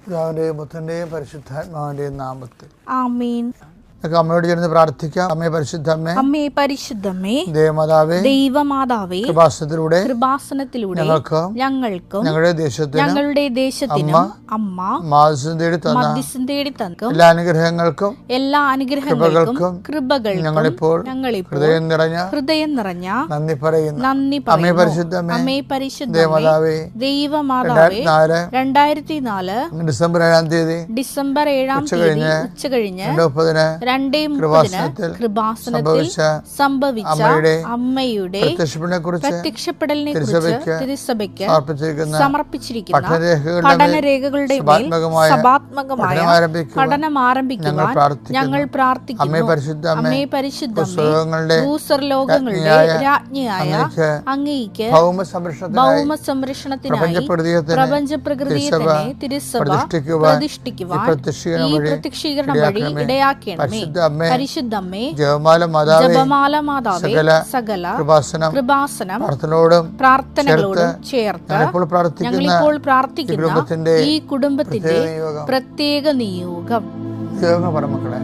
പിതാവിന്റെയും പുത്രന്റെയും പരിശുദ്ധാത്മാവിന്റെയും നാമത്തിൽ ആമേൻ. അമ്മയോട് ചേർന്ന് പ്രാർത്ഥിക്കാം. അമ്മേ പരിശുദ്ധമ്മേ, അമ്മേ പരിശുദ്ധമ്മേ, ദൈവമാതാവേ, ദൈവമാതാവേ, കൃപാസനത്തിലൂടെ ഞങ്ങൾക്കും ഞങ്ങളുടെ ദേശത്തിനും അമ്മ മധ്യസ്ഥം തേടി തന്ന എല്ലാ അനുഗ്രഹങ്ങൾക്കും കൃപകൾക്കും ഞങ്ങളിപ്പോൾ ഹൃദയം നിറഞ്ഞ നന്ദി പറയുന്നു. അമ്മേ പരിശുദ്ധമ്മേ, ദൈവമാതാവേ, 2004 ഡിസംബർ 7 തീയതി ഉച്ചകഴിഞ്ഞ് 2:30 കൃപാസനത്തിൽ സംഭവിച്ച അമ്മയുടെ പ്രത്യക്ഷപ്പെടലിനെ കുറിച്ച് തിരുസഭയ്ക്ക് സമർപ്പിച്ചിരിക്കുന്ന പഠനരേഖകളുടെ സഭാത്മകമായ പഠനം ആരംഭിക്കുവാൻ ഞങ്ങൾ പ്രാർത്ഥിക്കുന്നു. അമ്മേ പരിശുദ്ധമ്മേ, ഭൂസ്വർലോകങ്ങളുടെ രാജ്ഞിയായ അങ്ങേയ്ക്ക് ഭൗമ സംരക്ഷണത്തിനായി പ്രപഞ്ചപ്രകൃതിയെ തന്നെ തിരുസഭ പ്രതിഷ്ഠിക്കുവാൻ ഈ പ്രത്യക്ഷീകരണം വഴി ഇടയാക്കണമേ. പരിശുദ്ധമ്മേ, ജപമാല മാതാവേ, സകല കൃപാസനം പ്രാർത്ഥനകളോടും ചേർത്ത് ഞങ്ങളിപ്പോൾ പ്രാർത്ഥിക്കുന്ന ഈ കുടുംബത്തിന്റെ പ്രത്യേക നിയോഗം. മക്കളെ,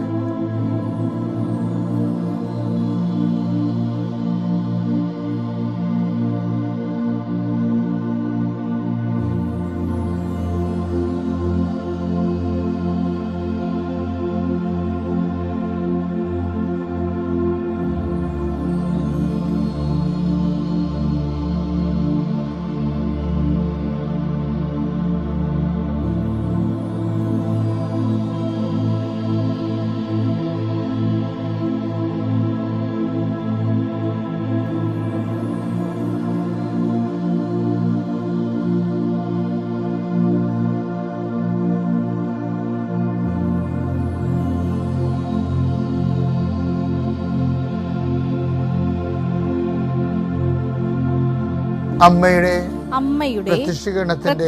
അമ്മയുടെ പ്രത്യക്ഷീകരണത്തിന്റെ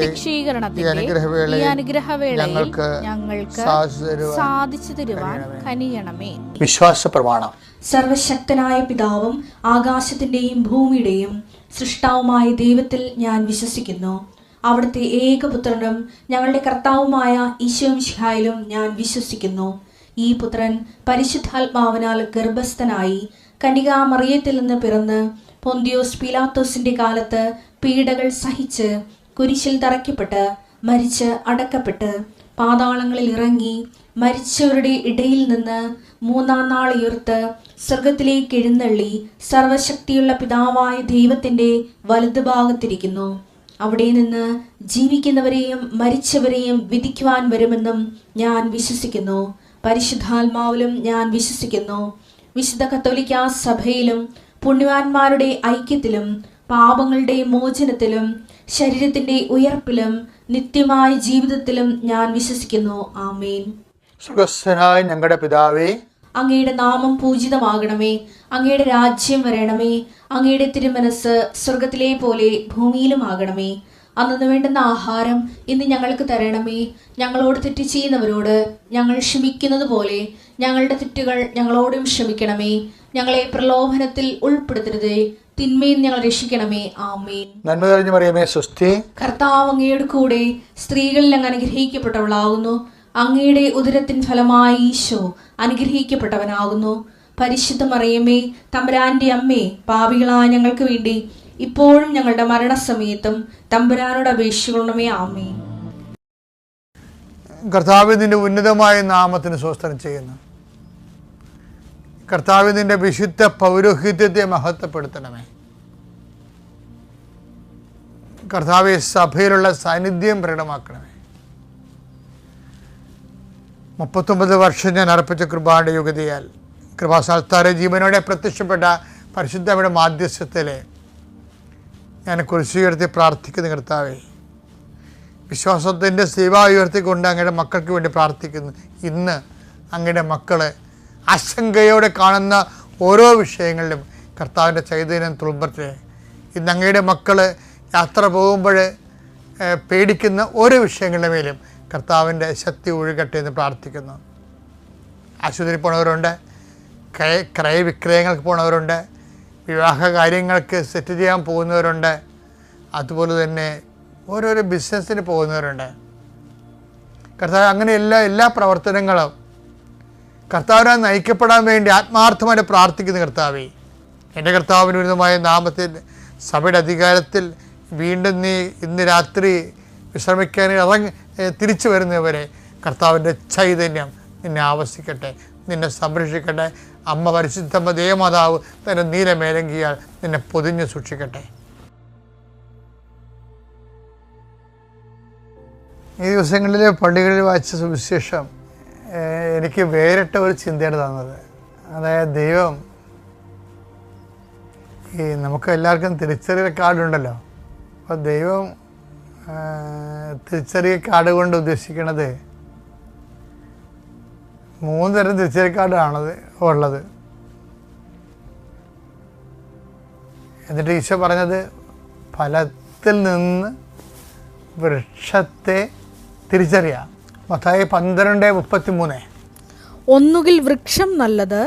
ഈ അനുഗ്രഹവേളയിൽ ഞങ്ങൾക്ക് സാധിച്ചു തരുവാൻ കനിയണമേ. വിശ്വാസ പ്രമാണം. സർവശക്തനായ പിതാവും ആകാശത്തിന്റെയും ഭൂമിയുടെയും സൃഷ്ടാവുമായ ദൈവത്തിൽ ഞാൻ വിശ്വസിക്കുന്നു. അവിടുത്തെ ഏകപുത്രനും ഞങ്ങളുടെ കർത്താവുമായ ഈശോമിശിഹായിലും ഞാൻ വിശ്വസിക്കുന്നു. ഈ പുത്രൻ പരിശുദ്ധാത്മാവിനാൽ ഗർഭസ്ഥനായി കന്യകാമറിയത്തിൽ നിന്ന് പിറന്ന് പൊന്തിയോസ് പീലാത്തോസിന്റെ കാലത്ത് പീഡകൾ സഹിച്ച് കുരിശിൽ തറയ്ക്കപ്പെട്ട് മരിച്ച് അടക്കപ്പെട്ട് പാതാളങ്ങളിൽ ഇറങ്ങി മരിച്ചവരുടെ ഇടയിൽ നിന്ന് 3-ാം നാൾ ഉയർത്ത് സ്വർഗത്തിലേക്ക് എഴുന്നള്ളി സർവശക്തിയുള്ള പിതാവായ ദൈവത്തിന്റെ വലതുഭാഗത്തിരിക്കുന്നു. അവിടെ നിന്ന് ജീവിക്കുന്നവരെയും മരിച്ചവരെയും വിധിക്കുവാൻ വരുമെന്നും ഞാൻ വിശ്വസിക്കുന്നു. പരിശുദ്ധാത്മാവിലും ഞാൻ വിശ്വസിക്കുന്നു. വിശുദ്ധ കത്തോലിക്കാ സഭയിലും പുണ്യവാന്മാരുടെ ഐക്യത്തിലും പാപങ്ങളുടെ മോചനത്തിലും ശരീരത്തിന്റെ ഉയർപ്പിലും നിത്യമായ ജീവിതത്തിലും ഞാൻ വിശ്വസിക്കുന്നു. ആമേൻ. സ്വർഗ്ഗസ്ഥനായ ഞങ്ങളുടെ പിതാവേ, അങ്ങയുടെ നാമം പൂജിതമാകണമേ. അങ്ങയുടെ രാജ്യം വരണമേ. അങ്ങയുടെ തിരുമനസ് സ്വർഗത്തിലെ പോലെ ഭൂമിയിലും ആകണമേ. അന്നു വേണ്ടുന്ന ആഹാരം ഇന്ന് ഞങ്ങൾക്ക് തരണമേ. ഞങ്ങളോട് തെറ്റ് ചെയ്യുന്നവരോട് ഞങ്ങൾ ക്ഷമിക്കുന്നത് പോലെ ഞങ്ങളുടെ തെറ്റുകൾ ഞങ്ങളോടും ക്ഷമിക്കണമേ. ഞങ്ങളെ പ്രലോഭനത്തിൽ ഉൾപ്പെടുത്തരുതേ, തിന്മയിൽ ഞങ്ങൾ രക്ഷിക്കണമേ. ആമേൻ. നന്മ നിറഞ്ഞ മറിയമേ, സ്വസ്തി. കർത്താവ് അങ്ങയുടെ കൂടെ സ്ത്രീകളിൽ അങ്ങ് അനുഗ്രഹിക്കപ്പെട്ടവളാകുന്നു. അങ്ങയുടെ ഉദരത്തിൻ ഫലമായി ഈശോ അനുഗ്രഹിക്കപ്പെട്ടവനാകുന്നു. പരിശുദ്ധ മറിയമേ, തമ്പുരാന്റെ അമ്മേ, പാപികളായ ഞങ്ങൾക്ക് വേണ്ടി ഇപ്പോഴും ഞങ്ങളുടെ മരണസമയത്തും തമ്പുരാനോട് അപേക്ഷിക്കണമേ. ആമേൻ. കർത്താവിന്റെ ഉന്നതമായ നാമത്തിന് സ്വസ്ത്രം ചെയ്യുന്നു. കർത്താവിന്റെ വിശുദ്ധ പൗരോഹിത്യത്തെ മഹത്വപ്പെടുത്തണമേ. കർത്താവെ, സഭയിലുള്ള സാന്നിധ്യം പ്രകടമാക്കണമേ. 39 വർഷം ഞാൻ അർപ്പിച്ച കൃപായുടെ യുഗതിയാൽ കൃപാസ്ഥാനത്താരെ ജീവനോടെ പ്രത്യക്ഷപ്പെട്ട പരിശുദ്ധയുടെ മാധ്യസ്ഥത്തിലെ ഞാൻ കുരിശുയർത്തി പ്രാർത്ഥിക്കുന്ന കർത്താവെ, വിശ്വാസത്തിൻ്റെ സേവ ഉയർത്തിക്കൊണ്ട് അങ്ങയുടെ മക്കൾക്ക് വേണ്ടി പ്രാർത്ഥിക്കുന്നു. ഇന്ന് അങ്ങയുടെ മക്കളെ ആശങ്കയോടെ കാണുന്ന ഓരോ വിഷയങ്ങളിലും കർത്താവിൻ്റെ ചൈതന്യം തുളുമ്പട്ടെ. ഇന്ന് അങ്ങയുടെ മക്കൾ യാത്ര പോകുമ്പോൾ പേടിക്കുന്ന ഓരോ വിഷയങ്ങളുടെ മേലും കർത്താവിൻ്റെ ശക്തി ഒഴുകട്ടെ എന്ന് പ്രാർത്ഥിക്കുന്നു. ആശുപത്രിയിൽ പോണവരുണ്ട്, ക്രയവിക്രയങ്ങൾക്ക് പോണവരുണ്ട്, വിവാഹ കാര്യങ്ങൾക്ക് സെറ്റ് ചെയ്യാൻ പോകുന്നവരുണ്ട്, അതുപോലെ തന്നെ ഓരോരോ ബിസിനസ്സിന് പോകുന്നവരുണ്ട്. കർത്താവ് അങ്ങനെ എല്ലാ പ്രവർത്തനങ്ങളും കർത്താവിനാൽ നയിക്കപ്പെടാൻ വേണ്ടി ആത്മാർത്ഥമായി പ്രാർത്ഥിക്കുന്ന കർത്താവേ, എൻ്റെ കർത്താവിന് ഉന്നതമായ നാമത്തിൽ സഭയുടെ അധികാരത്തിൽ വീണ്ടും നീ ഇന്ന് രാത്രി വിശ്രമിക്കാൻ തിരിച്ചു വരുന്നവരെ കർത്താവിൻ്റെ ചൈതന്യം നിന്നെ ആവസിക്കട്ടെ, നിന്നെ സംരക്ഷിക്കട്ടെ. അമ്മ പരിശുദ്ധമ്മ ദേവമാതാവ് തൻ്റെ നീലമേലങ്കിയാൽ നിന്നെ പൊതിഞ്ഞ് സൂക്ഷിക്കട്ടെ. ഈ ദിവസങ്ങളിൽ പള്ളികളിൽ വായിച്ച സുവിശേഷം എനിക്ക് വേറിട്ട ഒരു ചിന്തയാണ് തന്നത്. അതായത് ദൈവം നമുക്ക് എല്ലാവർക്കും തിരിച്ചറിയൽ കാർഡുണ്ടല്ലോ. അപ്പോൾ ദൈവം തിരിച്ചറിയൽ കാർഡ് കൊണ്ട് ഉദ്ദേശിക്കുന്നത് 3 തരം തിരിച്ചറിയൽ കാർഡാണത് ഉള്ളത്. എന്നിട്ട് ഈശോ പറഞ്ഞത് ഫലത്തിൽ നിന്ന് വൃക്ഷത്തെ തിരിച്ചറിയാം. മത്തായി 12:33. ഒന്നുകിൽ വൃക്ഷം നല്ലത്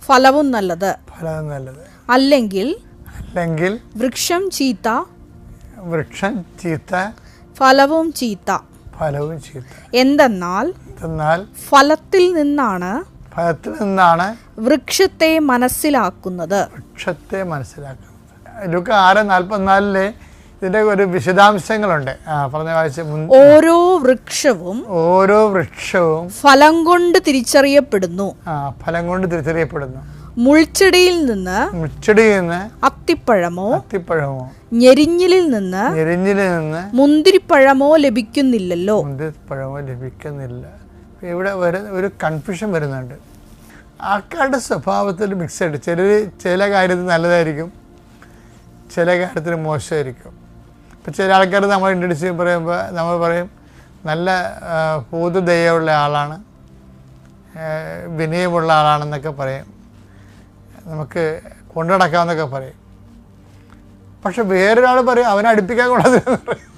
ഫലവും നല്ലത്, അല്ലെങ്കിൽ വൃക്ഷം ചീത്ത ഫലവും ചീത്ത. എന്തെന്നാൽ ഫലത്തിൽ നിന്നാണ് വൃക്ഷത്തെ മനസ്സിലാക്കുന്നത്. ലൂക്ക 6:44 ഇതിൻ്റെ ഒരു വിശദാംശങ്ങളുണ്ട്. പറഞ്ഞ വായിച്ച ഓരോ വൃക്ഷവും ഫലം കൊണ്ട് തിരിച്ചറിയപ്പെടുന്നു. മുൾച്ചെടിയിൽ നിന്ന് അത്തിപ്പഴമോ ഞെരിഞ്ഞിലിൽ നിന്ന് മുന്തിരിപ്പഴമോ ലഭിക്കുന്നില്ലല്ലോ. ഇവിടെ ഒരു കൺഫ്യൂഷൻ വരുന്നുണ്ട്. ആൾക്കാരുടെ സ്വഭാവത്തിൽ മിക്സഡ്. ചില കാര്യത്തിൽ നല്ലതായിരിക്കും, ചില കാര്യത്തിൽ മോശമായിരിക്കും. ഇപ്പം ചില ആൾക്കാർ നമ്മൾ ഇൻട്രൊഡ്യൂസ് പറയുമ്പോൾ നമ്മൾ പറയും നല്ല ഭൂതദയുള്ള ആളാണ്, വിനയമുള്ള ആളാണെന്നൊക്കെ പറയും, നമുക്ക് കൊണ്ടു നടക്കാമെന്നൊക്കെ പറയും. പക്ഷെ വേറൊരാൾ പറയും അവനെ അടുപ്പിക്കാൻ കൊള്ളാതെന്ന് പറയും.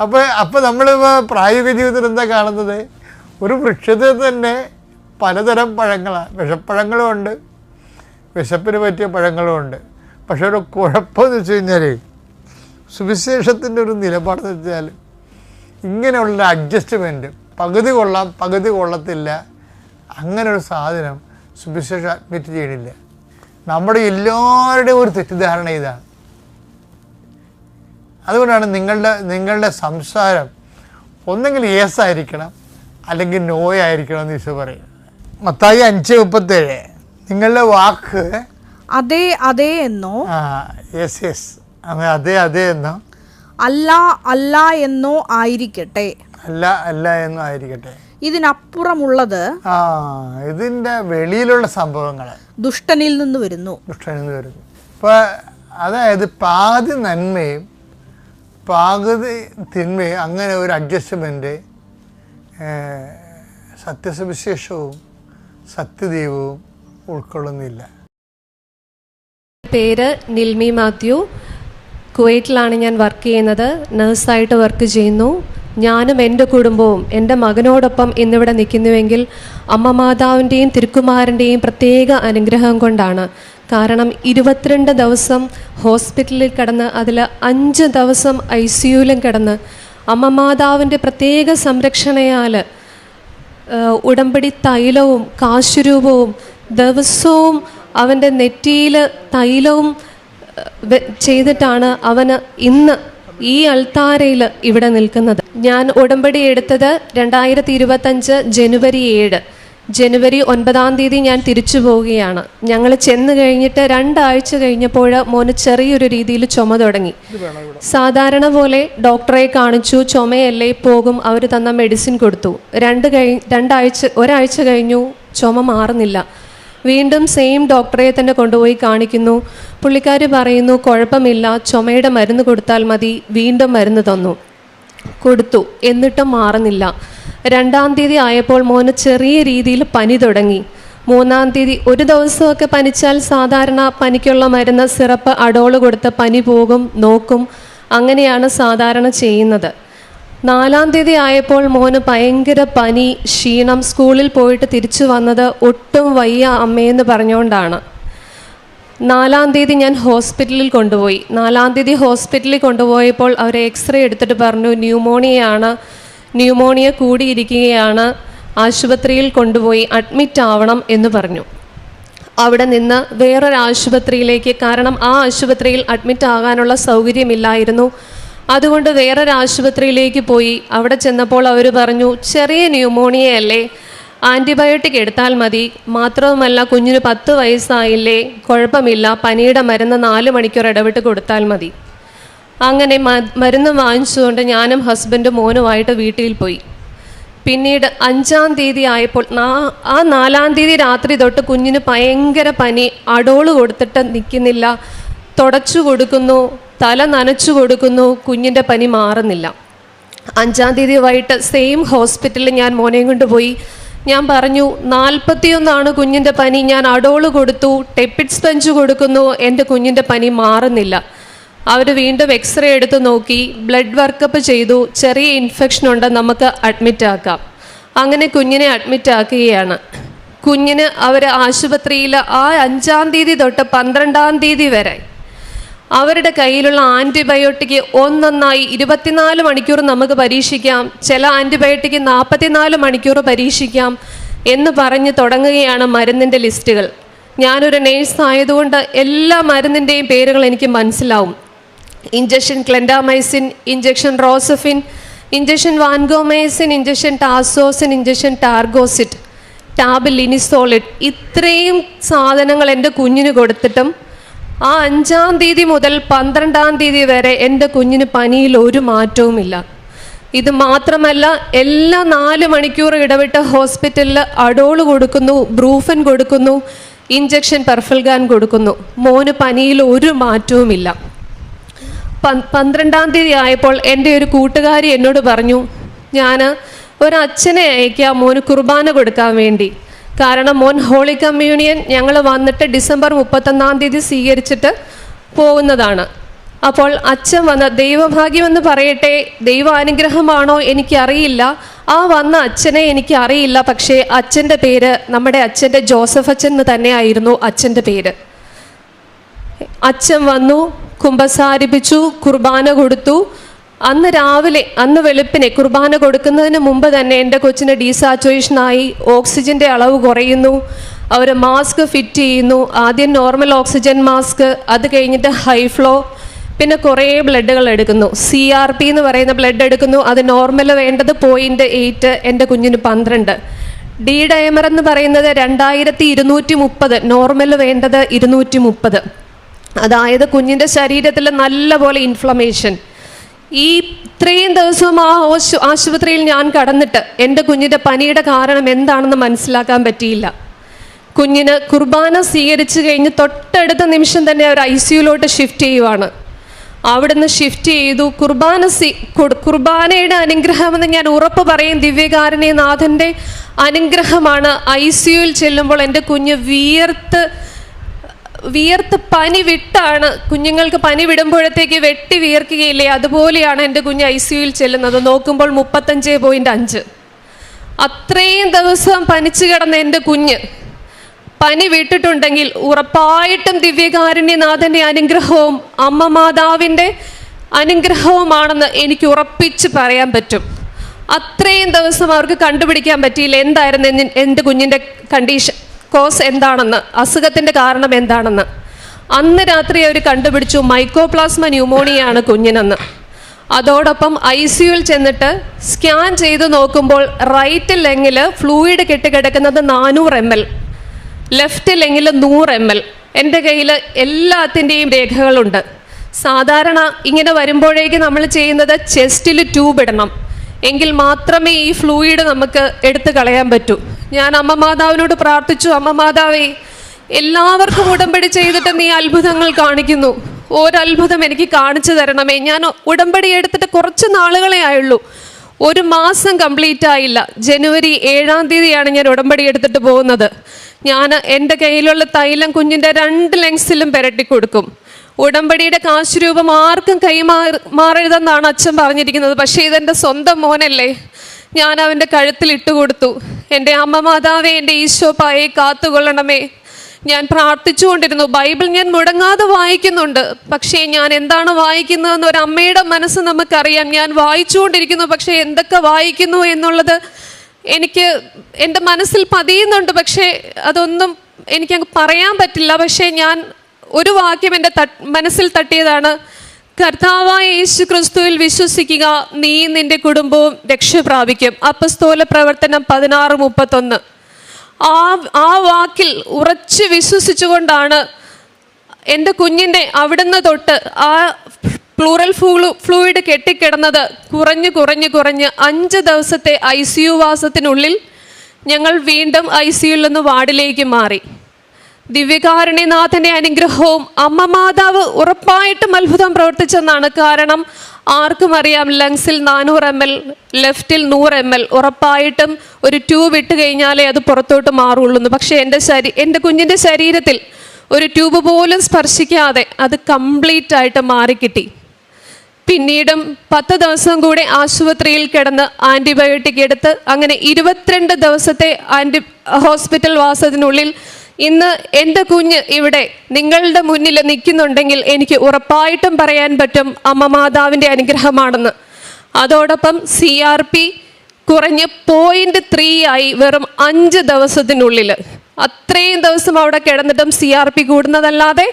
അപ്പോൾ നമ്മളിപ്പോൾ പ്രായോഗിക ജീവിതത്തിൽ എന്താ കാണുന്നത്? ഒരു വൃക്ഷത്തിൽ തന്നെ പലതരം പഴങ്ങളാണ്. വിഷപ്പഴങ്ങളും ഉണ്ട്, വിശപ്പിന് പറ്റിയ പഴങ്ങളും ഉണ്ട്. പക്ഷെ ഒരു കുഴപ്പമെന്ന് വെച്ച് കഴിഞ്ഞാൽ സുവിശേഷത്തിൻ്റെ ഒരു നിലപാടെന്ന് വെച്ചാൽ ഇങ്ങനെയുള്ള അഡ്ജസ്റ്റ്മെൻറ്റ്, പകുതി കൊള്ളാം പകുതി കൊള്ളത്തില്ല, അങ്ങനെ ഒരു സാധനം സുവിശേഷം അഡ്മിറ്റ് ചെയ്യണില്ല. നമ്മുടെ എല്ലാവരുടെയും ഒരു തെറ്റിദ്ധാരണ ഇതാണ്. അതുകൊണ്ടാണ് നിങ്ങളുടെ സംസാരം ഒന്നെങ്കിൽ യേസ് ആയിരിക്കണം അല്ലെങ്കിൽ നോയ് ആയിരിക്കണം എന്ന് ഈശോ പറയും. മത്തായി 5:37 നിങ്ങളുടെ വാക്ക് അതെ അതെ എന്നോ യെസ് അതെ എന്നോ അല്ല എന്നോ ആയിരിക്കട്ടെ. അല്ല എന്നോ ആയിരിക്കട്ടെ. ഇതിനപ്പുറമുള്ളത് ഇതിൻ്റെ വെളിയിലുള്ള സംഭവങ്ങൾ ദുഷ്ടനിൽ നിന്ന് വരുന്നു. ഇപ്പോൾ അതായത് പാതി നന്മയും പാതി തിന്മയും അങ്ങനെ ഒരു അഡ്ജസ്റ്റ്മെൻറ്റ് സത്യസുവിശേഷവും സത്യദൈവവും ഉൾക്കൊള്ളുന്നില്ല. പേര് നിൽമി മാത്യു. കുവൈറ്റിലാണ് ഞാൻ വർക്ക് ചെയ്യുന്നത്. നഴ്സായിട്ട് വർക്ക് ചെയ്യുന്നു. ഞാനും എൻ്റെ കുടുംബവും എൻ്റെ മകനോടൊപ്പം ഇന്നിവിടെ നിൽക്കുന്നുവെങ്കിൽ അമ്മ മാതാവിൻ്റെയും തിരുക്കുമാരൻ്റെയും പ്രത്യേക അനുഗ്രഹം കൊണ്ടാണ്. കാരണം 22 ദിവസം ഹോസ്പിറ്റലിൽ കിടന്ന് അതിൽ 5 ദിവസം ICUയിലും കിടന്ന് അമ്മ മാതാവിൻ്റെ പ്രത്യേക സംരക്ഷണയാൽ ഉടമ്പടി തൈലവും കാശുരൂപവും ദിവസവും അവൻ്റെ നെറ്റിയിൽ തൈലവും ചെയ്തിട്ടാണ് അവന് ഇന്ന് ഈ അൾത്താരയിൽ ഇവിടെ നിൽക്കുന്നത്. ഞാൻ ഉടമ്പടി എടുത്തത് 2025 ജനുവരി 7. ജനുവരി 9 ഞാൻ തിരിച്ചു പോവുകയാണ്. ഞങ്ങൾ ചെന്ന് കഴിഞ്ഞിട്ട് 2 ആഴ്ച കഴിഞ്ഞപ്പോൾ മോന് ചെറിയൊരു രീതിയിൽ ചുമ തുടങ്ങി. സാധാരണ പോലെ ഡോക്ടറെ കാണിച്ചു, ചുമയല്ലേ പോകും, അവർ തന്ന മെഡിസിൻ കൊടുത്തു. ഒരാഴ്ച കഴിഞ്ഞു, ചുമ മാറുന്നില്ല. വീണ്ടും സെയിം ഡോക്ടറെ തന്നെ കൊണ്ടുപോയി കാണിക്കുന്നു. പുള്ളിക്കാർ പറയുന്നു കുഴപ്പമില്ല, ചുമയുടെ മരുന്ന് കൊടുത്താൽ മതി. വീണ്ടും മരുന്ന് കൊടുത്തു, എന്നിട്ടും മാറുന്നില്ല. 2-ാം തീയതി ആയപ്പോൾ മോന് ചെറിയ രീതിയിൽ പനി തുടങ്ങി. 3-ാം തീയതി ഒരു ദിവസമൊക്കെ പനിച്ചാൽ സാധാരണ പനിക്കുള്ള മരുന്ന് സിറപ്പ് അഡോള് കൊടുത്ത് പനി പോകും, നോക്കും, അങ്ങനെയാണ് സാധാരണ ചെയ്യുന്നത്. 4-ാം തീയതി ആയപ്പോൾ മോന് ഭയങ്കര പനി, ക്ഷീണം. സ്കൂളിൽ പോയിട്ട് തിരിച്ചു വന്നത് ഒട്ടും വയ്യ അമ്മയെന്ന് പറഞ്ഞുകൊണ്ടാണ്. 4-ാം തീയതി ഞാൻ ഹോസ്പിറ്റലിൽ കൊണ്ടുപോയി. 4-ാം തീയതി ഹോസ്പിറ്റലിൽ കൊണ്ടുപോയപ്പോൾ അവർ എക്സ്റേ എടുത്തിട്ട് പറഞ്ഞു ന്യൂമോണിയ കൂടിയിരിക്കുകയാണ്, ആശുപത്രിയിൽ കൊണ്ടുപോയി അഡ്മിറ്റ് ആവണം എന്ന് പറഞ്ഞു. അവിടെ നിന്ന് വേറൊരു ആശുപത്രിയിലേക്ക്, കാരണം ആ ആശുപത്രിയിൽ അഡ്മിറ്റ് ആകാനുള്ള സൗകര്യമില്ലായിരുന്നു, അതുകൊണ്ട് വേറൊരു ആശുപത്രിയിലേക്ക് പോയി. അവിടെ ചെന്നപ്പോൾ അവർ പറഞ്ഞു ചെറിയ ന്യൂമോണിയയല്ലേ, ആൻറ്റിബയോട്ടിക് എടുത്താൽ മതി, മാത്രവുമല്ല കുഞ്ഞിന് 10 വയസ്സായില്ലേ, കുഴപ്പമില്ല, പനിയുടെ മരുന്ന് 4 മണിക്കൂർ ഇടവിട്ട് കൊടുത്താൽ മതി. അങ്ങനെ മരുന്ന് വാങ്ങിച്ചുകൊണ്ട് ഞാനും ഹസ്ബൻഡും മോനുമായിട്ട് വീട്ടിൽ പോയി. പിന്നീട് 5-ാം തീയതി ആയപ്പോൾ ആ 4-ാം തീയതി രാത്രി തൊട്ട് കുഞ്ഞിന് ഭയങ്കര പനി, അടോള് കൊടുത്തിട്ട് നിൽക്കുന്നില്ല, തുടച്ചു കൊടുക്കുന്നു, തല നനച്ചു കൊടുക്കുന്നു, കുഞ്ഞിൻ്റെ പനി മാറുന്നില്ല. 5-ാം തീയതി വൈകിട്ട് സെയിം ഹോസ്പിറ്റലിൽ ഞാൻ മോനെയും കൊണ്ടുപോയി. ഞാൻ പറഞ്ഞു 41 കുഞ്ഞിൻ്റെ പനി, ഞാൻ അടോള് കൊടുത്തു, ടെപ്പിഡ് സ്പഞ്ച് കൊടുക്കുന്നു, എൻ്റെ കുഞ്ഞിൻ്റെ പനി മാറുന്നില്ല. അവർ വീണ്ടും എക്സ്റേ എടുത്ത് നോക്കി, ബ്ലഡ് വർക്കപ്പ് ചെയ്തു, ചെറിയ ഇൻഫെക്ഷൻ ഉണ്ട്, നമുക്ക് അഡ്മിറ്റ് ആക്കാം. അങ്ങനെ കുഞ്ഞിനെ അഡ്മിറ്റ് ആക്കുകയാണ്. കുഞ്ഞിന് അവർ ആശുപത്രിയിൽ ആ 5-ാം തീയതി തൊട്ട് 12-ാം തീയതി വരെ അവരുടെ കയ്യിലുള്ള ആൻറ്റിബയോട്ടിക് ഒന്നൊന്നായി 24 മണിക്കൂർ നമുക്ക് പരീക്ഷിക്കാം, ചില ആൻറ്റിബയോട്ടിക് 44 മണിക്കൂർ പരീക്ഷിക്കാം എന്ന് പറഞ്ഞ് തുടങ്ങുകയാണ് മരുന്നിൻ്റെ ലിസ്റ്റുകൾ. ഞാനൊരു നേഴ്സ് ആയതുകൊണ്ട് എല്ലാ മരുന്നിൻ്റെയും പേരുകൾ എനിക്ക് മനസ്സിലാവും. Injection clindamycin, injection Rocephin, injection vancomycin, injection Tazocin, injection Targocid, tab linezolid, ഇത്രയും സാധനങ്ങൾ എൻ്റെ കുഞ്ഞിന് കൊടുത്തിട്ടും ആ 5-ാം തീയതി മുതൽ 12-ാം തീയതി വരെ എൻ്റെ കുഞ്ഞിന് പനിയിൽ ഒരു മാറ്റവുമില്ല. ഇത് മാത്രമല്ല, എല്ലാ 4 മണിക്കൂർ ഇടവിട്ട് ഹോസ്പിറ്റലിൽ അഡോള് കൊടുക്കുന്നു, ബ്രൂഫൻ കൊടുക്കുന്നു, ഇഞ്ചക്ഷൻ പെർഫൽഗാൻ കൊടുക്കുന്നു, മോന് പനിയിൽ ഒരു മാറ്റവുമില്ല. 12-ാം തീയതി ആയപ്പോൾ എൻ്റെ ഒരു കൂട്ടുകാരി എന്നോട് പറഞ്ഞു, ഞാൻ ഒരച്ഛനെ അയക്കാം മോന് കുർബാന കൊടുക്കാൻ വേണ്ടി, കാരണം മോൻ ഹോളി കമ്മ്യൂണിയൻ ഞങ്ങൾ വന്നിട്ട് ഡിസംബർ 31-ാം തീയതി സ്വീകരിച്ചിട്ട് പോകുന്നതാണ്. അപ്പോൾ അച്ഛൻ വന്ന ദൈവഭാഗ്യമെന്ന് പറയട്ടെ, ദൈവാനുഗ്രഹമാണോ എനിക്കറിയില്ല, ആ വന്ന അച്ഛനെ എനിക്ക് അറിയില്ല, പക്ഷേ അച്ഛൻ്റെ പേര് നമ്മുടെ അച്ഛൻ്റെ ജോസഫ് അച്ഛൻ എന്ന് തന്നെയായിരുന്നു അച്ഛൻ്റെ പേര്. അച്ഛൻ വന്നു, കുമ്പസാരിപ്പിച്ചു, കുർബാന കൊടുത്തു. അന്ന് വെളുപ്പിനെ കുർബാന കൊടുക്കുന്നതിന് മുമ്പ് തന്നെ എൻ്റെ കൊച്ചിന് ഡീസാച്ചുറേഷനായി, ഓക്സിജൻ്റെ അളവ് കുറയുന്നു. അവർ മാസ്ക് ഫിറ്റ് ചെയ്യുന്നു. ആദ്യം നോർമൽ ഓക്സിജൻ മാസ്ക്, അത് കഴിഞ്ഞിട്ട് ഹൈ ഫ്ലോ, പിന്നെ കുറേ ബ്ലഡുകൾ എടുക്കുന്നു. CRP എന്ന് പറയുന്ന ബ്ലഡ് എടുക്കുന്നു. അത് നോർമൽ വേണ്ടത് 0.8, എൻ്റെ കുഞ്ഞിന് 12. ഡി ഡയമർ എന്ന് പറയുന്നത് 2230, നോർമൽ വേണ്ടത് 230. അതായത് കുഞ്ഞിൻ്റെ ശരീരത്തിൽ നല്ലപോലെ ഇൻഫ്ലമേഷൻ. ഈ ഇത്രയും ദിവസവും ആ ആശുപത്രിയിൽ ഞാൻ കടന്നിട്ട് എൻ്റെ കുഞ്ഞിൻ്റെ പനിയുടെ കാരണം എന്താണെന്ന് മനസ്സിലാക്കാൻ പറ്റിയില്ല. കുഞ്ഞിന് കുർബാന സ്വീകരിച്ചു കഴിഞ്ഞ് തൊട്ടടുത്ത നിമിഷം തന്നെ അവർ ICUലോട്ട് ഷിഫ്റ്റ് ചെയ്യുവാണ്. അവിടുന്ന് ഷിഫ്റ്റ് ചെയ്തു. കുർബാനയുടെ അനുഗ്രഹമെന്ന് ഞാൻ ഉറപ്പ് പറയും, ദിവ്യകാരുണ്യനാഥൻ്റെ അനുഗ്രഹമാണ്. ICUയിൽ ചെല്ലുമ്പോൾ എൻ്റെ കുഞ്ഞ് വിയർത്ത് പനി വിട്ടാണ്, കുഞ്ഞുങ്ങൾക്ക് പനി വിടുമ്പോഴത്തേക്ക് വെട്ടി വിയർക്കുകയില്ലേ, അതുപോലെയാണ് എൻ്റെ കുഞ്ഞ് ICUയിൽ ചെല്ലുന്നത്. നോക്കുമ്പോൾ 35.5. അത്രയും ദിവസം പനിച്ചു കിടന്ന എൻ്റെ കുഞ്ഞ് പനി വിട്ടിട്ടുണ്ടെങ്കിൽ ഉറപ്പായിട്ടും ദിവ്യകാരുണ്യനാഥൻ്റെ അനുഗ്രഹവും അമ്മ മാതാവിൻ്റെ അനുഗ്രഹവുമാണെന്ന് എനിക്ക് ഉറപ്പിച്ച് പറയാൻ പറ്റും. അത്രയും ദിവസം അവർക്ക് കണ്ടുപിടിക്കാൻ പറ്റിയില്ല എന്തായിരുന്നു എൻ്റെ കുഞ്ഞിൻ്റെ കണ്ടീഷൻ, കോസ് എന്താണെന്ന്, അസുഖത്തിൻ്റെ കാരണം എന്താണെന്ന്. അന്ന് രാത്രി അവർ കണ്ടുപിടിച്ചു മൈക്കോപ്ലാസ്മ ന്യൂമോണിയാണ് കുഞ്ഞിനെന്ന്. അതോടൊപ്പം ICUയിൽ ചെന്നിട്ട് സ്കാൻ ചെയ്ത് നോക്കുമ്പോൾ റൈറ്റ് ലെങ്ങിൽ ഫ്ലൂയിഡ് കെട്ടിക്കിടക്കുന്നത് 400 ml, ലെഫ്റ്റ് ലെങ്ങിൽ 100 ml. എൻ്റെ കയ്യിൽ എല്ലാത്തിൻ്റെയും രേഖകളുണ്ട്. സാധാരണ ഇങ്ങനെ വരുമ്പോഴേക്ക് നമ്മൾ ചെയ്യുന്നത് ചെസ്റ്റിൽ ട്യൂബ് ഇടണം, എങ്കിൽ മാത്രമേ ഈ ഫ്ലൂയിഡ് നമുക്ക് എടുത്തു കളയാൻ പറ്റൂ. ഞാൻ അമ്മ മാതാവിനോട് പ്രാർത്ഥിച്ചു, അമ്മ മാതാവേ, എല്ലാവർക്കും ഉടമ്പടി ചെയ്തിട്ട് നീ അത്ഭുതങ്ങൾ കാണിക്കുന്നു, ഒരത്ഭുതം എനിക്ക് കാണിച്ചു തരണമേ. ഞാൻ ഉടമ്പടി എടുത്തിട്ട് കുറച്ച് നാളുകളെ ആയുള്ളൂ, 1 മാസം കംപ്ലീറ്റ് ആയില്ല. ജനുവരി 7-ാം തീയതിയാണ് ഞാൻ ഉടമ്പടി എടുത്തിട്ട് പോകുന്നത്. ഞാൻ എൻ്റെ കയ്യിലുള്ള തൈലം കുഞ്ഞിൻ്റെ 2 ലെങ്സിലും പുരട്ടി കൊടുക്കും. ഉടമ്പടിയുടെ കാശ് രൂപം ആർക്കും കൈമാറരുതെന്നാണ് അച്ഛൻ പറഞ്ഞിരിക്കുന്നത്. പക്ഷേ ഇതെൻ്റെ സ്വന്തം മോനല്ലേ, ഞാൻ അവൻ്റെ കഴുത്തിൽ ഇട്ടുകൊടുത്തു. എൻ്റെ അമ്മ മാതാവേ, എൻ്റെ ഈശോപ്പായെ കാത്തുകൊള്ളണമേ. ഞാൻ പ്രാർത്ഥിച്ചുകൊണ്ടിരുന്നു. ബൈബിൾ ഞാൻ മുടങ്ങാതെ വായിക്കുന്നുണ്ട്. പക്ഷേ ഞാൻ എന്താണ് വായിക്കുന്നതെന്ന് ഒരു അമ്മയുടെ മനസ്സ് നമുക്കറിയാം. ഞാൻ വായിച്ചുകൊണ്ടിരിക്കുന്നു, പക്ഷേ എന്തൊക്കെ വായിക്കുന്നു എന്നുള്ളത് എനിക്ക് എൻ്റെ മനസ്സിൽ പതിയുന്നുണ്ട്. പക്ഷേ അതൊന്നും എനിക്കങ്ങ് പറയാൻ പറ്റില്ല. പക്ഷേ ഞാൻ ഒരു വാക്യം എൻ്റെ മനസ്സിൽ തട്ടിയതാണ്, കർത്താവായ യേശു ക്രിസ്തുവിൽ വിശ്വസിക്കുക, നീ നിന്റെ കുടുംബവും രക്ഷ പ്രാപിക്കും. അപ്പസ്തോല പ്രവർത്തനം 16:31. ആ വാക്കിൽ ഉറച്ച് വിശ്വസിച്ചുകൊണ്ടാണ് എൻ്റെ കുഞ്ഞിൻ്റെ അവിടുന്ന് തൊട്ട് ആ പ്ലൂറൽ ഫ്ലൂയിഡ് കെട്ടിക്കിടന്നത് കുറഞ്ഞ് 5 ദിവസത്തെ ICU വാസത്തിനുള്ളിൽ ഞങ്ങൾ വീണ്ടും ICUയിൽ നിന്ന് വാർഡിലേക്ക് മാറി. ദിവ്യകാരുണ്യനാഥൻ്റെ അനുഗ്രഹവും അമ്മ മാതാവ് ഉറപ്പായിട്ടും അത്ഭുതം പ്രവർത്തിച്ചെന്നാണ്. കാരണം ആർക്കും അറിയാം, ലങ്സിൽ 400 ml, ലെഫ്റ്റിൽ 100 ml ഉറപ്പായിട്ടും ഒരു ട്യൂബ് ഇട്ട് കഴിഞ്ഞാലേ അത് പുറത്തോട്ട് മാറുള്ളൂ. പക്ഷേ എൻ്റെ കുഞ്ഞിൻ്റെ ശരീരത്തിൽ ഒരു ട്യൂബ് പോലും സ്പർശിക്കാതെ അത് കംപ്ലീറ്റ് ആയിട്ട് മാറിക്കിട്ടി. പിന്നീടും 10 ദിവസം കൂടെ ആശുപത്രിയിൽ കിടന്ന് ആൻറ്റിബയോട്ടിക് എടുത്ത് അങ്ങനെ 22 ദിവസത്തെ ഹോസ്പിറ്റൽ വാസത്തിനുള്ളിൽ ഇന്ന് എൻ്റെ കുഞ്ഞ് ഇവിടെ നിങ്ങളുടെ മുന്നിൽ നിൽക്കുന്നുണ്ടെങ്കിൽ എനിക്ക് ഉറപ്പായിട്ടും പറയാൻ പറ്റും അമ്മ മാതാവിൻ്റെ അനുഗ്രഹമാണെന്ന്. അതോടൊപ്പം CRP കുറഞ്ഞ് 0.3 ആയി വെറും 5 ദിവസത്തിനുള്ളിൽ. അത്രയും ദിവസം അവിടെ കിടന്നിട്ടും CRP കൂടുന്നതല്ലാതെ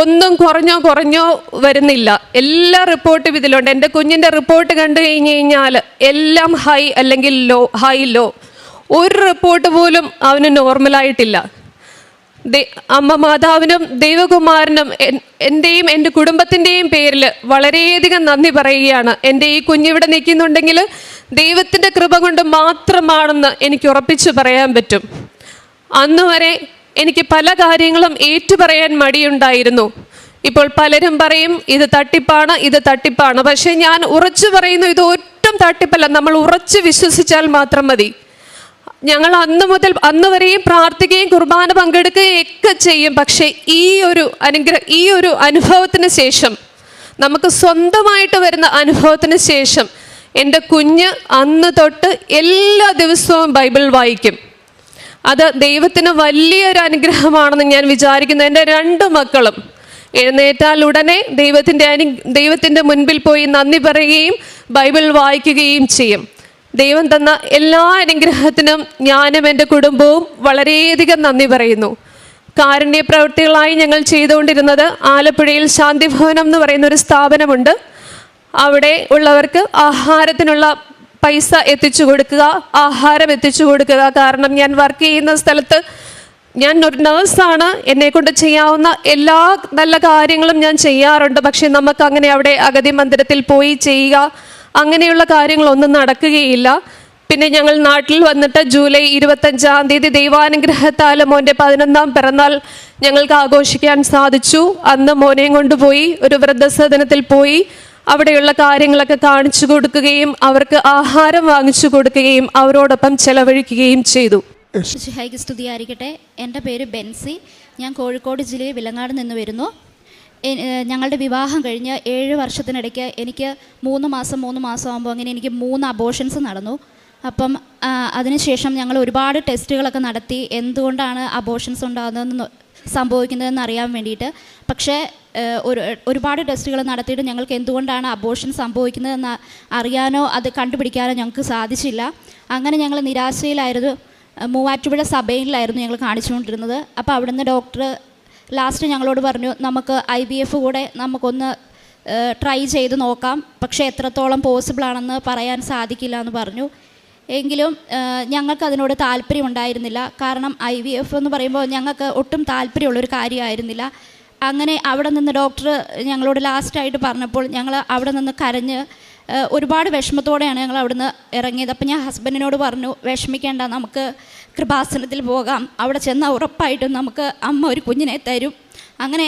ഒന്നും കുറഞ്ഞോ വരുന്നില്ല. എല്ലാ റിപ്പോർട്ടും ഇതിലുണ്ട്. എൻ്റെ കുഞ്ഞിൻ്റെ റിപ്പോർട്ട് കണ്ടു കഴിഞ്ഞാൽ എല്ലാം ഹൈ അല്ലെങ്കിൽ ലോ. ഒരു റിപ്പോർട്ട് പോലും അവന് നോർമലായിട്ടില്ല. അമ്മ മാതാവിനും ദൈവകുമാരനും എൻ്റെയും എൻ്റെ കുടുംബത്തിൻ്റെയും പേരിൽ വളരെയധികം നന്ദി പറയുകയാണ്. എൻ്റെ ഈ കുഞ്ഞിവിടെ നിൽക്കുന്നുണ്ടെങ്കിൽ ദൈവത്തിൻ്റെ കൃപ കൊണ്ട് മാത്രമാണെന്ന് എനിക്ക് ഉറപ്പിച്ചു പറയാൻ പറ്റും. അന്ന് വരെ എനിക്ക് പല കാര്യങ്ങളും ഏറ്റുപറയാൻ മടിയുണ്ടായിരുന്നു. ഇപ്പോൾ പലരും പറയും ഇത് തട്ടിപ്പാണ്. പക്ഷേ ഞാൻ ഉറച്ചു പറയുന്നു, ഇത് ഒട്ടും തട്ടിപ്പല്ല. നമ്മൾ ഉറച്ചു വിശ്വസിച്ചാൽ മാത്രം മതി. ഞങ്ങൾ അന്ന് വരെയും പ്രാർത്ഥിക്കുകയും കുർബാന പങ്കെടുക്കുകയും ഒക്കെ ചെയ്യും. പക്ഷേ ഈ ഒരു അനുഭവത്തിന് ശേഷം, നമുക്ക് സ്വന്തമായിട്ട് വരുന്ന അനുഭവത്തിന് ശേഷം എൻ്റെ കുഞ്ഞ് അന്ന് തൊട്ട് എല്ലാ ദിവസവും ബൈബിൾ വായിക്കും. അത് ദൈവത്തിന് വലിയൊരു അനുഗ്രഹമാണെന്ന് ഞാൻ വിചാരിക്കുന്നു. എൻ്റെ 2 മക്കളും എഴുന്നേറ്റാൽ ഉടനെ ദൈവത്തിൻ്റെ മുൻപിൽ പോയി നന്ദി പറയുകയും ബൈബിൾ വായിക്കുകയും ചെയ്യും. ദൈവം തന്ന എല്ലാ അനുഗ്രഹത്തിനും ഞാനും എൻ്റെ കുടുംബവും വളരെയധികം നന്ദി പറയുന്നു. കാരുണ്യ പ്രവൃത്തികളായി ഞങ്ങൾ ചെയ്തുകൊണ്ടിരുന്നത് ആലപ്പുഴയിൽ ശാന്തിഭവനം എന്ന് പറയുന്ന ഒരു സ്ഥാപനമുണ്ട്. അവിടെ ഉള്ളവർക്ക് ആഹാരത്തിനുള്ള പൈസ എത്തിച്ചു കൊടുക്കുക, ആഹാരം എത്തിച്ചു കൊടുക്കുക. കാരണം ഞാൻ വർക്ക് ചെയ്യുന്ന സ്ഥലത്ത് ഞാൻ ഒരു നേഴ്സാണ്. എന്നെക്കൊണ്ട് ചെയ്യാവുന്ന എല്ലാ നല്ല കാര്യങ്ങളും ഞാൻ ചെയ്യാറുണ്ട്. പക്ഷെ നമുക്ക് അങ്ങനെ അവിടെ അഗതി മന്ദിരത്തിൽ പോയി ചെയ്യുക, അങ്ങനെയുള്ള കാര്യങ്ങളൊന്നും നടക്കുകയില്ല. പിന്നെ ഞങ്ങൾ നാട്ടിൽ വന്നിട്ട് ജൂലൈ 25-ാം തീയതി ദൈവാനുഗ്രഹത്താൽ മോൻ്റെ 11ാം പിറന്നാൾ ഞങ്ങൾക്ക് ആഘോഷിക്കാൻ സാധിച്ചു. അന്ന് മോനെയും കൊണ്ടുപോയി ഒരു വൃദ്ധസദനത്തിൽ പോയി അവിടെയുള്ള കാര്യങ്ങളൊക്കെ കാണിച്ചു കൊടുക്കുകയും അവർക്ക് ആഹാരം വാങ്ങിച്ചു കൊടുക്കുകയും അവരോടൊപ്പം ചെലവഴിക്കുകയും ചെയ്തു. യേശുവിനെ സ്തുതിയായിരിക്കട്ടെ. എൻ്റെ പേര് ബെൻസി. ഞാൻ കോഴിക്കോട് ജില്ലയിൽ വിലങ്ങാട് നിന്ന് വരുന്നു. ഞങ്ങളുടെ വിവാഹം കഴിഞ്ഞ് 7 വർഷത്തിനിടയ്ക്ക് എനിക്ക് 3 മാസം ആകുമ്പോൾ അങ്ങനെ എനിക്ക് 3 അബോർഷൻസ് നടന്നു. അപ്പം അതിനുശേഷം ഞങ്ങൾ ഒരുപാട് ടെസ്റ്റുകളൊക്കെ നടത്തി എന്തുകൊണ്ടാണ് അബോർഷൻസ് ഉണ്ടാകുന്നതെന്ന് സംഭവിക്കുന്നതെന്ന് അറിയാൻ വേണ്ടിയിട്ട്. പക്ഷേ ഒരുപാട് ടെസ്റ്റുകൾ നടത്തിയിട്ട് ഞങ്ങൾക്ക് എന്തുകൊണ്ടാണ് അബോർഷൻ സംഭവിക്കുന്നതെന്ന് അറിയാനോ അത് കണ്ടുപിടിക്കാനോ ഞങ്ങൾക്ക് സാധിച്ചില്ല. അങ്ങനെ ഞങ്ങൾ നിരാശയിലായിരുന്നു. മൂവാറ്റുപുഴ സഭയിലായിരുന്നു ഞങ്ങൾ കാണിച്ചുകൊണ്ടിരുന്നത്. അപ്പോൾ അവിടുന്ന് ഡോക്ടർ ലാസ്റ്റ് ഞങ്ങളോട് പറഞ്ഞു, നമുക്ക് IVF കൂടെ നമുക്കൊന്ന് ട്രൈ ചെയ്ത് നോക്കാം, പക്ഷേ എത്രത്തോളം പോസിബിളാണെന്ന് പറയാൻ സാധിക്കില്ല എന്ന് പറഞ്ഞു. എങ്കിലും ഞങ്ങൾക്ക് അതിനോട് താല്പര്യമുണ്ടായിരുന്നില്ല. കാരണം IVF എന്ന് പറയുമ്പോൾ ഞങ്ങൾക്ക് ഒട്ടും താല്പര്യമുള്ളൊരു കാര്യമായിരുന്നില്ല. അങ്ങനെ അവിടെ നിന്ന് ഡോക്ടർ ഞങ്ങളോട് ലാസ്റ്റായിട്ട് പറഞ്ഞപ്പോൾ ഞങ്ങൾ അവിടെ നിന്ന് കരഞ്ഞ് ഒരുപാട് വിഷമത്തോടെയാണ് ഞങ്ങൾ അവിടുന്ന് ഇറങ്ങിയത്. അപ്പം ഞാൻ ഹസ്ബൻഡിനോട് പറഞ്ഞു, വിഷമിക്കേണ്ട, നമുക്ക് കൃപാസനത്തിൽ പോകാം, അവിടെ ചെന്നാൽ ഉറപ്പായിട്ടും നമുക്ക് അമ്മ ഒരു കുഞ്ഞിനെ തരും. അങ്ങനെ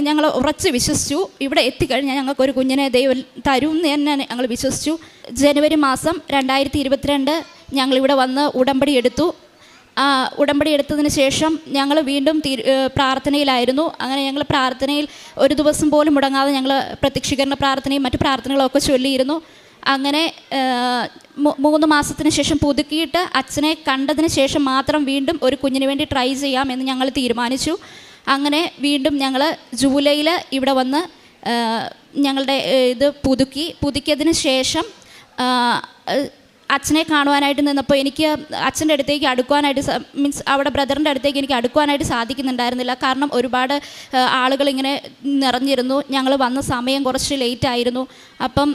ഞങ്ങൾ ഉറച്ച് വിശ്വസിച്ചു. ഇവിടെ എത്തിക്കഴിഞ്ഞാൽ ഞങ്ങൾക്കൊരു കുഞ്ഞിനെ ദൈവം തരും എന്ന് തന്നെ ഞങ്ങൾ വിശ്വസിച്ചു. ജനുവരി മാസം 2022 ഞങ്ങളിവിടെ വന്ന് ഉടമ്പടി എടുത്തു. ഉടമ്പടി എടുത്തതിന് ശേഷം ഞങ്ങൾ വീണ്ടും പ്രാർത്ഥനയിലായിരുന്നു. അങ്ങനെ ഞങ്ങൾ പ്രാർത്ഥനയിൽ ഒരു ദിവസം പോലും മുടങ്ങാതെ ഞങ്ങൾ പ്രത്യക്ഷീകരണ പ്രാർത്ഥനയും മറ്റു പ്രാർത്ഥനകളൊക്കെ ചൊല്ലിയിരുന്നു. അങ്ങനെ 3 മാസത്തിന് ശേഷം പുതുക്കിയിട്ട് അച്ഛനെ കണ്ടതിന് ശേഷം മാത്രം വീണ്ടും ഒരു കുഞ്ഞിന് വേണ്ടി ട്രൈ ചെയ്യാമെന്ന് ഞങ്ങൾ തീരുമാനിച്ചു. അങ്ങനെ വീണ്ടും ഞങ്ങൾ ജൂലൈയിൽ ഇവിടെ വന്ന് ഞങ്ങളുടെ ഇത് പുതുക്കിയതിന് ശേഷം അച്ഛനെ കാണുവാനായിട്ട് നിന്നപ്പോൾ എനിക്ക് അച്ഛൻ്റെ അടുത്തേക്ക് അടുക്കുവാനായിട്ട് മീൻസ് അവിടെ ബ്രദറിൻ്റെ അടുത്തേക്ക് എനിക്ക് അടുക്കുവാനായിട്ട് സാധിക്കുന്നുണ്ടായിരുന്നില്ല. കാരണം ഒരുപാട് ആളുകളിങ്ങനെ നിറഞ്ഞിരുന്നു. ഞങ്ങൾ വന്ന സമയം കുറച്ച് ലേറ്റായിരുന്നു. അപ്പം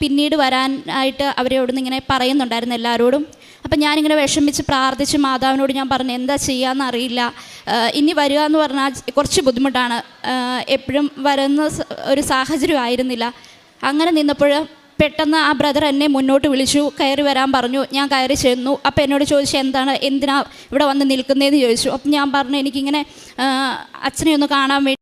പിന്നീട് വരാനായിട്ട് അവരോട് ഇങ്ങനെ പറയുന്നുണ്ടായിരുന്നു എല്ലാവരോടും. അപ്പം ഞാനിങ്ങനെ വിഷമിച്ച് പ്രാർത്ഥിച്ച് മാതാവിനോട് ഞാൻ പറഞ്ഞു, എന്താ ചെയ്യാമെന്ന് അറിയില്ല, ഇനി വരിക എന്ന് പറഞ്ഞാൽ കുറച്ച് ബുദ്ധിമുട്ടാണ്, എപ്പോഴും വരുന്ന ഒരു സാഹചര്യം ആയിരുന്നില്ല. അങ്ങനെ നിന്നപ്പോൾ പെട്ടെന്ന് ആ ബ്രദർ എന്നെ മുന്നോട്ട് വിളിച്ചു, കയറി വരാൻ പറഞ്ഞു. ഞാൻ കയറി ചെന്നു. അപ്പോൾ എന്നോട് ചോദിച്ചു, എന്തിനാ ഇവിടെ വന്ന് നിൽക്കുന്നതെന്ന് ചോദിച്ചു. അപ്പം ഞാൻ പറഞ്ഞു, എനിക്കിങ്ങനെ അച്ഛനെ ഒന്ന് കാണാൻ വേണ്ടി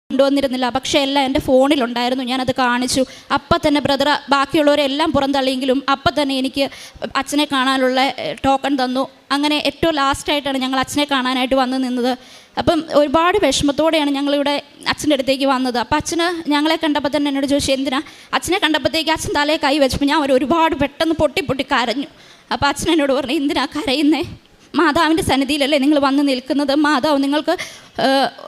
കൊണ്ടുവന്നിരുന്നില്ല, പക്ഷേ എല്ലാം എൻ്റെ ഫോണിലുണ്ടായിരുന്നു. ഞാനത് കാണിച്ചു. അപ്പം തന്നെ ബ്രദർ ബാക്കിയുള്ളവരെല്ലാം പുറന്തള്ളിയെങ്കിലും അപ്പം തന്നെ എനിക്ക് അച്ഛനെ കാണാനുള്ള ടോക്കൺ തന്നു. അങ്ങനെ ഏറ്റവും ലാസ്റ്റായിട്ടാണ് ഞങ്ങൾ അച്ഛനെ കാണാനായിട്ട് വന്ന് നിന്നത്. അപ്പം ഒരുപാട് വിഷമത്തോടെയാണ് ഞങ്ങളിവിടെ അച്ഛൻ്റെ അടുത്തേക്ക് വന്നത്. അപ്പം അച്ഛന് ഞങ്ങളെ കണ്ടപ്പോൾ തന്നെ എന്നോട് ചോദിച്ചു, എന്തിനാ? അച്ഛനെ കണ്ടപ്പോഴത്തേക്ക് അച്ഛൻ തലയെ കൈ വെച്ചപ്പോൾ ഞാൻ ഒരുപാട് പെട്ടെന്ന് പൊട്ടി കരഞ്ഞു. അപ്പോൾ അച്ഛൻ എന്നോട് പറഞ്ഞു, എന്തിനാ കരയുന്നേ? മാതാവിൻ്റെ സന്നിധിയിലല്ലേ നിങ്ങൾ വന്ന് നിൽക്കുന്നത്, മാതാവ് നിങ്ങൾക്ക്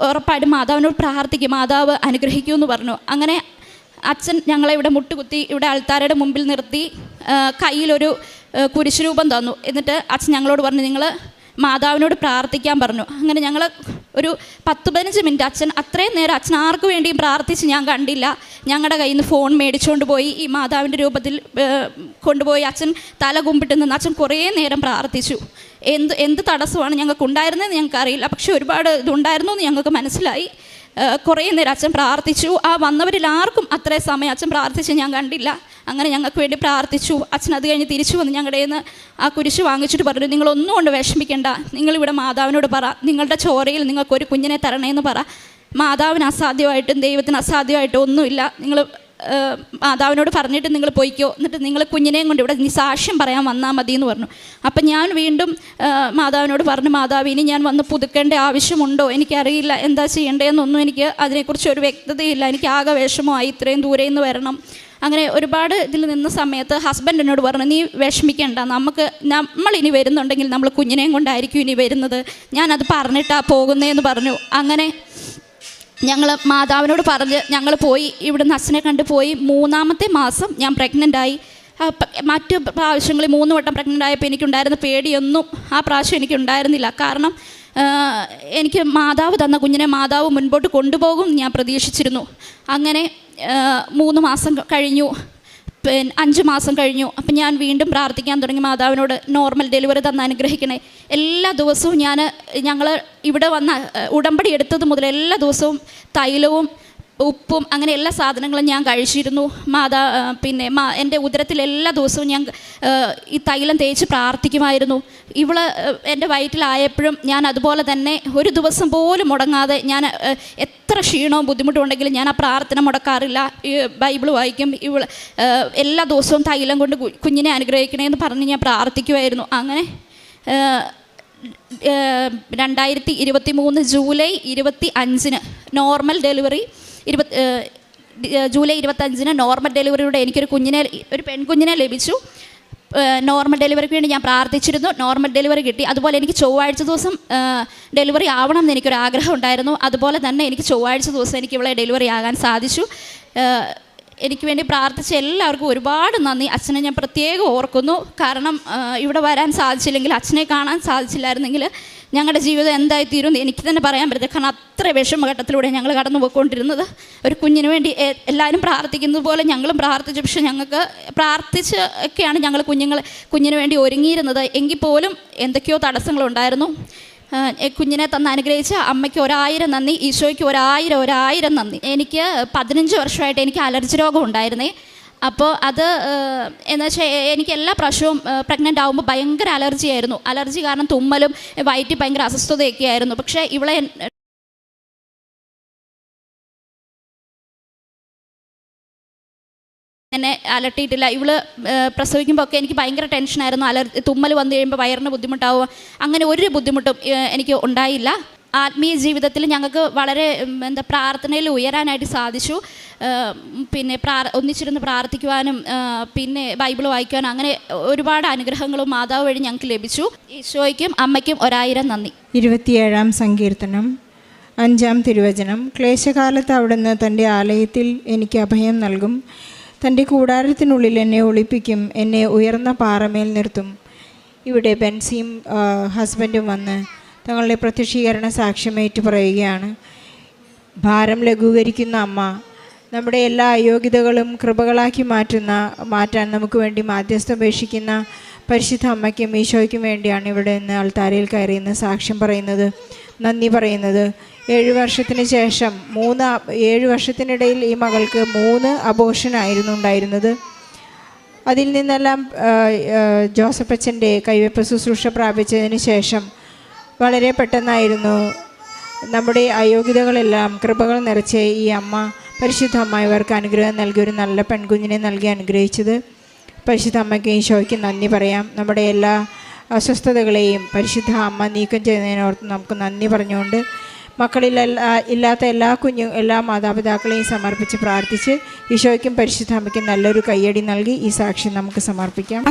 ഉറപ്പായിട്ടും മാതാവിനോട് പ്രാർത്ഥിക്കും, മാതാവ് അനുഗ്രഹിക്കുമെന്ന് പറഞ്ഞു. അങ്ങനെ അച്ഛൻ ഞങ്ങളെ ഇവിടെ മുട്ടുകുത്തി ഇവിടെ ആൾത്താരുടെ മുമ്പിൽ നിർത്തി കയ്യിലൊരു കുരിശുരൂപം തന്നു. എന്നിട്ട് അച്ഛൻ ഞങ്ങളോട് പറഞ്ഞു, നിങ്ങൾ മാതാവിനോട് പ്രാർത്ഥിക്കാൻ പറഞ്ഞു. അങ്ങനെ ഞങ്ങൾ ഒരു 10-15 മിനിറ്റ് അത്രയും നേരം അച്ഛൻ ആർക്ക് വേണ്ടിയും പ്രാർത്ഥിച്ച് ഞാൻ കണ്ടില്ല. ഞങ്ങളുടെ കയ്യിൽ നിന്ന് ഫോൺ മേടിച്ചുകൊണ്ട് പോയി ഈ മാതാവിൻ്റെ രൂപത്തിൽ കൊണ്ടുപോയി അച്ഛൻ തല കുമ്പിട്ട് നിന്ന് അച്ഛൻ കുറേ നേരം പ്രാർത്ഥിച്ചു. എന്ത് തടസ്സമാണ് ഞങ്ങൾക്ക് ഉണ്ടായിരുന്നതെന്ന് ഞങ്ങൾക്കറിയില്ല, പക്ഷെ ഒരുപാട് ഇതുണ്ടായിരുന്നു എന്ന് ഞങ്ങൾക്ക് മനസ്സിലായി. കുറേ നേരം അച്ഛൻ പ്രാർത്ഥിച്ചു. ആ വന്നവരിൽ ആർക്കും അത്രയും സമയം അച്ഛൻ പ്രാർത്ഥിച്ച് ഞാൻ കണ്ടില്ല. അങ്ങനെ ഞങ്ങൾക്ക് വേണ്ടി പ്രാർത്ഥിച്ചു. അച്ഛൻ അത് കഴിഞ്ഞ് തിരിച്ചു വന്ന് ഞങ്ങളുടെ കയ്യിൽ നിന്ന് ആ കുരിശ് വാങ്ങിച്ചിട്ട് പറഞ്ഞു, നിങ്ങളൊന്നും കൊണ്ട് വിഷമിക്കേണ്ട, നിങ്ങളിവിടെ മാതാവിനോട് പറ, നിങ്ങളുടെ ചോരയിൽ നിങ്ങൾക്കൊരു കുഞ്ഞിനെ തരണേന്ന് പറ. മാതാവിന് അസാധ്യമായിട്ടും ദൈവത്തിന് അസാധ്യമായിട്ടും ഒന്നുമില്ല. നിങ്ങൾ മാതാവിനോട് പറഞ്ഞിട്ട് നിങ്ങൾ പോയിക്കോ, എന്നിട്ട് നിങ്ങൾ കുഞ്ഞിനെയും കൊണ്ട് ഇവിടെ നീ സാക്ഷ്യം പറയാൻ വന്നാൽ മതി എന്ന് പറഞ്ഞു. അപ്പം ഞാൻ വീണ്ടും മാതാവിനോട് പറഞ്ഞു, മാതാവ് ഇനി ഞാൻ വന്ന് പുതുക്കേണ്ട ആവശ്യമുണ്ടോ? എനിക്കറിയില്ല എന്താ ചെയ്യേണ്ടതെന്നൊന്നും എനിക്ക് അതിനെക്കുറിച്ച് ഒരു വ്യക്തതയില്ല. എനിക്ക് ആകെ വിഷമമായി, ഇത്രയും ദൂരെ നിന്ന് വരണം. അങ്ങനെ ഒരുപാട് ഇതിൽ നിന്ന സമയത്ത് ഹസ്ബൻഡ് എന്നോട് പറഞ്ഞു, നീ വിഷമിക്കേണ്ട, നമ്മളിനി വരുന്നുണ്ടെങ്കിൽ നമ്മൾ കുഞ്ഞിനെയും കൊണ്ടായിരിക്കും ഇനി വരുന്നത്, ഞാനത് പറഞ്ഞിട്ടാണ് പോകുന്നതെന്ന് പറഞ്ഞു. അങ്ങനെ ഞങ്ങൾ മാതാവിനോട് പറഞ്ഞ് ഞങ്ങൾ പോയി, ഇവിടുന്ന് അച്ഛനെ കണ്ട് പോയി. 3-ാമത്തെ മാസം ഞാൻ പ്രഗ്നൻ്റായി. മറ്റ് പ്രാവശ്യങ്ങളിൽ 3 വട്ടം പ്രഗ്നൻ്റ് ആയപ്പോൾ എനിക്കുണ്ടായിരുന്ന പേടിയൊന്നും ആ പ്രാവശ്യം എനിക്കുണ്ടായിരുന്നില്ല. കാരണം എനിക്ക് മാതാവ് തന്ന കുഞ്ഞിനെ മാതാവ് മുൻപോട്ട് കൊണ്ടുപോകും ഞാൻ പ്രതീക്ഷിച്ചിരുന്നു. അങ്ങനെ 3 മാസം കഴിഞ്ഞു, 5 മാസം കഴിഞ്ഞു. അപ്പം ഞാൻ വീണ്ടും പ്രാർത്ഥിക്കാൻ തുടങ്ങി മാതാവിനോട്, നോർമൽ ഡെലിവറി തന്ന് അനുഗ്രഹിക്കണേ. എല്ലാ ദിവസവും ഞങ്ങൾ ഇവിടെ വന്ന ഉടമ്പടി എടുത്തത് മുതൽ എല്ലാ ദിവസവും തൈലവും ഉപ്പും അങ്ങനെ എല്ലാ സാധനങ്ങളും ഞാൻ കഴിച്ചിരുന്നു. പിന്നെ എൻ്റെ ഉദരത്തിൽ എല്ലാ ദിവസവും ഞാൻ ഈ തൈലം തേച്ച് പ്രാർത്ഥിക്കുമായിരുന്നു. ഇവള് എൻ്റെ വയറ്റിലായപ്പോഴും ഞാൻ അതുപോലെ തന്നെ ഒരു ദിവസം പോലും മുടങ്ങാതെ ഞാൻ എത്ര ക്ഷീണവും ബുദ്ധിമുട്ടും ഉണ്ടെങ്കിലും ഞാൻ ആ പ്രാർത്ഥന മുടക്കാറില്ല. ബൈബിൾ വായിക്കും. എല്ലാ ദിവസവും തൈലം കൊണ്ട് കുഞ്ഞിനെ അനുഗ്രഹിക്കണമെന്ന് പറഞ്ഞ് ഞാൻ പ്രാർത്ഥിക്കുമായിരുന്നു. അങ്ങനെ 2023 July 25 normal delivery, July 25 normal ഡെലിവറിയുടെ ഒരു പെൺകുഞ്ഞിനെ ലഭിച്ചു. നോർമൽ ഡെലിവറിക്ക് വേണ്ടി ഞാൻ പ്രാർത്ഥിച്ചിരുന്നു. നോർമൽ ഡെലിവറി കിട്ടി. അതുപോലെ എനിക്ക് ചൊവ്വാഴ്ച ദിവസം ഡെലിവറി ആവണം എന്ന് എനിക്കൊരാഗ്രഹം ഉണ്ടായിരുന്നു. അതുപോലെ തന്നെ എനിക്ക് ചൊവ്വാഴ്ച ദിവസം എനിക്ക് ഇവിടെ ഡെലിവറി ആകാൻ സാധിച്ചു. എനിക്ക് വേണ്ടി പ്രാർത്ഥിച്ച എല്ലാവർക്കും ഒരുപാട് നന്ദി. അച്ഛനെ ഞാൻ പ്രത്യേകം ഓർക്കുന്നു. കാരണം ഇവിടെ വരാൻ സാധിച്ചില്ലെങ്കിൽ, അച്ഛനെ കാണാൻ സാധിച്ചില്ലായിരുന്നെങ്കിൽ ഞങ്ങളുടെ ജീവിതം എന്തായിത്തീരും എനിക്ക് തന്നെ പറയാൻ പറ്റില്ല. കാരണം അത്ര വിഷമഘട്ടത്തിലൂടെ ഞങ്ങൾ കടന്നു പോയിക്കൊണ്ടിരുന്നത്. ഒരു കുഞ്ഞിന് വേണ്ടി എല്ലാവരും പ്രാർത്ഥിക്കുന്നത് പോലെ ഞങ്ങളും പ്രാർത്ഥിച്ചു. പക്ഷെ ഞങ്ങൾക്ക് പ്രാർത്ഥിച്ച് ഒക്കെയാണ് ഞങ്ങൾ കുഞ്ഞിന് വേണ്ടി ഒരുങ്ങിയിരുന്നത്. എങ്കിൽ പോലും എന്തൊക്കെയോ തടസ്സങ്ങളുണ്ടായിരുന്നു. കുഞ്ഞിനെ തന്ന് അനുഗ്രഹിച്ച അമ്മയ്ക്ക് 1000 നന്ദി, ഈശോയ്ക്ക് 1000 നന്ദി. എനിക്ക് 15 വർഷമായിട്ട് എനിക്ക് അലർജി രോഗം ഉണ്ടായിരുന്നേ. അപ്പോൾ അത് എന്ന് വെച്ചാൽ എനിക്ക് എല്ലാ പ്രാവശ്യവും പ്രഗ്നൻ്റ് ആകുമ്പോൾ ഭയങ്കര അലർജി ആയിരുന്നു. അലർജി കാരണം തുമ്മലും വയറ്റിൽ ഭയങ്കര അസ്വസ്ഥതയൊക്കെ ആയിരുന്നു. പക്ഷേ ഇവളെ എന്നെ അലട്ടിയിട്ടില്ല. ഇവള് പ്രസവിക്കുമ്പോൾ ഒക്കെ എനിക്ക് ഭയങ്കര ടെൻഷനായിരുന്നു. തുമ്മൽ വന്നു കഴിയുമ്പോൾ വയറിന് ബുദ്ധിമുട്ടാവുക, അങ്ങനെ ഒരു ബുദ്ധിമുട്ടും എനിക്ക് ഉണ്ടായില്ല. ആത്മീയ ജീവിതത്തിൽ ഞങ്ങൾക്ക് വളരെ പ്രാർത്ഥനയിൽ ഉയരാനായിട്ട് സാധിച്ചു. പിന്നെ ഒന്നിച്ചിരുന്ന് പ്രാർത്ഥിക്കുവാനും പിന്നെ ബൈബിൾ വായിക്കുവാനും അങ്ങനെ ഒരുപാട് അനുഗ്രഹങ്ങളും മാതാവ് വഴി ഞങ്ങൾക്ക് ലഭിച്ചു. ഈശോയ്ക്കും അമ്മയ്ക്കും 1000 നന്ദി. 27 സങ്കീർത്തനം 5 തിരുവചനം. ക്ലേശകാലത്ത് അവിടുന്ന് തൻ്റെ ആലയത്തിൽ എനിക്ക് അഭയം നൽകും. തൻ്റെ കൂടാരത്തിനുള്ളിൽ എന്നെ ഒളിപ്പിക്കും. എന്നെ ഉയർന്ന പാറമേൽ നിർത്തും. ഇവിടെ ബെൻസിയും ഹസ്ബൻഡും വന്ന് തങ്ങളുടെ പ്രത്യക്ഷീകരണ സാക്ഷ്യമേറ്റ് പറയുകയാണ്. ഭാരം ലഘൂകരിക്കുന്ന അമ്മ, നമ്മുടെ എല്ലാ അയോഗ്യതകളും കൃപകളാക്കി മാറ്റാൻ നമുക്ക് വേണ്ടി മാധ്യസ്ഥപേക്ഷിക്കുന്ന പരിശുദ്ധ അമ്മയ്ക്കും ഈശോയ്ക്കും വേണ്ടിയാണ് ഇവിടെ നിന്ന് അൾത്താരയിൽ കയറിയെന്ന് സാക്ഷ്യം പറയുന്നത്, നന്ദി പറയുന്നത്. 7 വർഷത്തിന് ശേഷം 7 വർഷത്തിനിടയിൽ ഈ മകൾക്ക് 3 അബോർഷനായിരുന്നു ഉണ്ടായിരുന്നത്. അതിൽ നിന്നെല്ലാം ജോസഫ് അച്ഛൻ്റെ കൈവെപ്പ് ശുശ്രൂഷ പ്രാപിച്ചതിന് ശേഷം വളരെ പെട്ടെന്നായിരുന്നു നമ്മുടെ അയോഗ്യതകളെല്ലാം കൃപകൾ നിറച്ച് ഈ അമ്മ, പരിശുദ്ധ അമ്മ ഇവർക്ക് അനുഗ്രഹം നൽകി ഒരു നല്ല പെൺകുഞ്ഞിനെ നൽകി അനുഗ്രഹിച്ചത്. പരിശുദ്ധ അമ്മയ്ക്ക് ഈശോയ്ക്ക് നന്ദി പറയാം. നമ്മുടെ എല്ലാ അസ്വസ്ഥതകളെയും പരിശുദ്ധ അമ്മ നീക്കം ചെയ്യുന്നതിനോർത്ത് നമുക്ക് നന്ദി പറഞ്ഞുകൊണ്ട് ഇല്ലാത്ത എല്ലാ മാതാപിതാക്കളെയും സമർപ്പിച്ച് പ്രാർത്ഥിച്ച് ഈശോയ്ക്കും പരിശുദ്ധ അമ്മയ്ക്കും നല്ലൊരു കയ്യടി നൽകി ഈ സാക്ഷ്യം നമുക്ക് സമർപ്പിക്കാം.